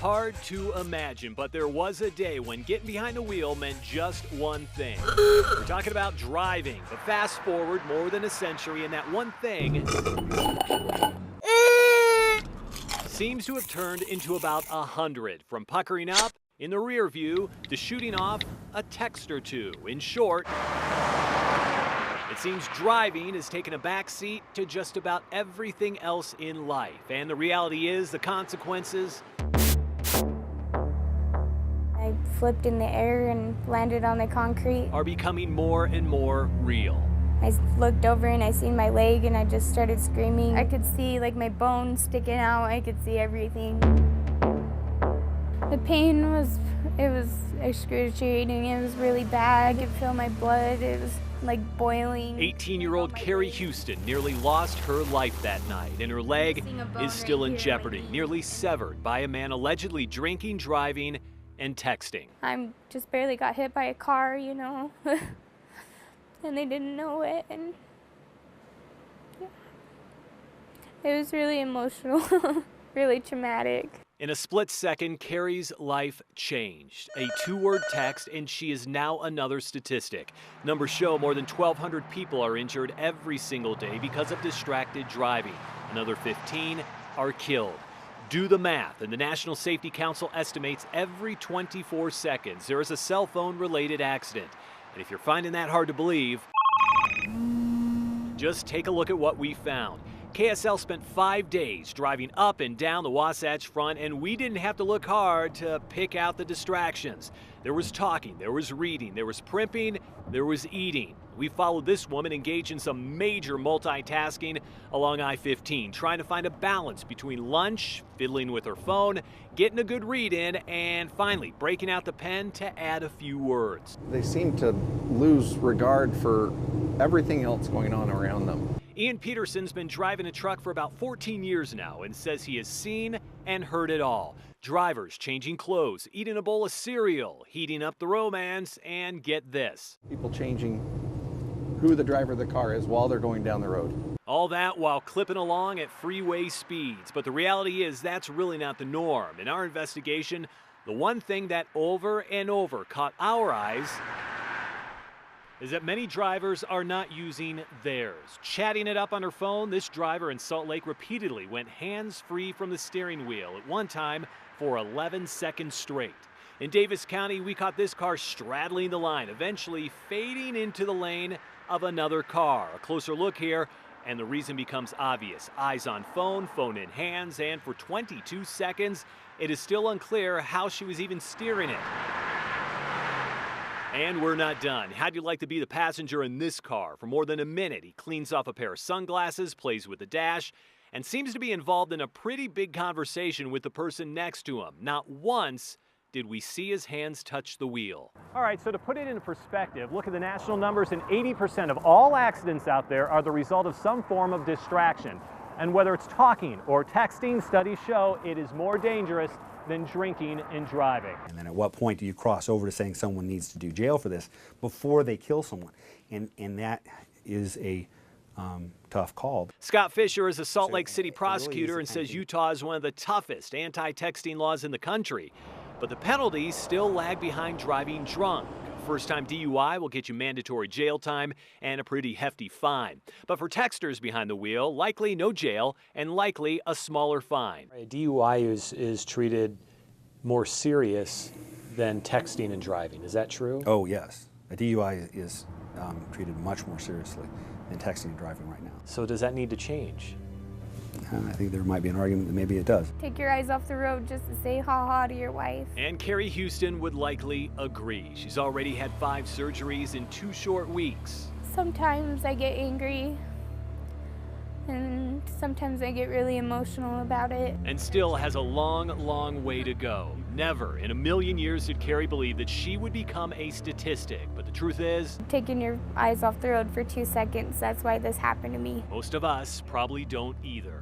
Hard to imagine, but there was a day when getting behind the wheel meant just one thing. We're talking about driving, but fast forward more than a century, and that one thing seems to have turned into about 100, from puckering up in the rear view to shooting off a text or two. In short, it seems driving has taken a backseat to just about everything else in life. And the reality is the consequences. I flipped in the air and landed on the concrete. Are becoming more and more real. I looked over and I seen my leg and I just started screaming. I could see like my bones sticking out. I could see everything. The pain was excruciating. It was really bad. I could feel my blood. It was like boiling. 18-year-old Carrie Houston nearly lost her life that night, and her leg is still in jeopardy, nearly severed by a man allegedly drinking, driving, and texting. I just barely got hit by a car, you know, and they didn't know it, and yeah. It was really emotional, really traumatic. In a split second, Carrie's life changed. A 2-word text, and she is now another statistic. Numbers show more than 1,200 people are injured every single day because of distracted driving. Another 15 are killed. Do the math, and the National Safety Council estimates every 24 seconds there is a cell phone-related accident. And if you're finding that hard to believe, just take a look at what we found. KSL spent 5 days driving up and down the Wasatch Front, and we didn't have to look hard to pick out the distractions. There was talking, there was reading, there was primping, there was eating. We followed this woman engaged in some major multitasking along I-15, trying to find a balance between lunch, fiddling with her phone, getting a good read in, and finally breaking out the pen to add a few words. They seem to lose regard for everything else going on around them. Ian Peterson's been driving a truck for about 14 years now and says he has seen and heard it all. Drivers changing clothes, eating a bowl of cereal, heating up the romance, and get this. People changing who the driver of the car is while they're going down the road. All that while clipping along at freeway speeds. But the reality is that's really not the norm. In our investigation, the one thing that over and over caught our eyes is that many drivers are not using theirs. Chatting it up on her phone, this driver in Salt Lake repeatedly went hands-free from the steering wheel at one time for 11 seconds straight. In Davis County, we caught this car straddling the line, eventually fading into the lane of another car. A closer look here, and the reason becomes obvious. Eyes on phone, phone in hands, and for 22 seconds, it is still unclear how she was even steering it. And we're not done. How'd you like to be the passenger in this car? For more than a minute, he cleans off a pair of sunglasses, plays with the dash, and seems to be involved in a pretty big conversation with the person next to him. Not once did we see his hands touch the wheel. All right, so to put it into perspective, look at the national numbers, and 80% of all accidents out there are the result of some form of distraction. And whether it's talking or texting, studies show it is more dangerous than drinking and driving. And then at what point do you cross over to saying someone needs to do jail for this before they kill someone? And that is a tough call. Scott Fisher is a Salt Lake City prosecutor and says Utah is one of the toughest anti-texting laws in the country. But the penalties still lag behind driving drunk. First-time DUI will get you mandatory jail time and a pretty hefty fine. But for texters behind the wheel, likely no jail and likely a smaller fine. A DUI is treated more serious than texting and driving. Is that true? Oh, yes. A DUI is treated much more seriously than texting and driving right now. So does that need to change? I think there might be an argument that maybe it does. Take your eyes off the road just to say ha-ha to your wife. And Carrie Houston would likely agree. She's already had 5 surgeries in 2 short weeks. Sometimes I get angry, and sometimes I get really emotional about it. And still has a long, long way to go. Never in a million years did Carrie believe that she would become a statistic. But the truth is, Taking your eyes off the road for 2 seconds, that's why this happened to me. most of us probably don't either.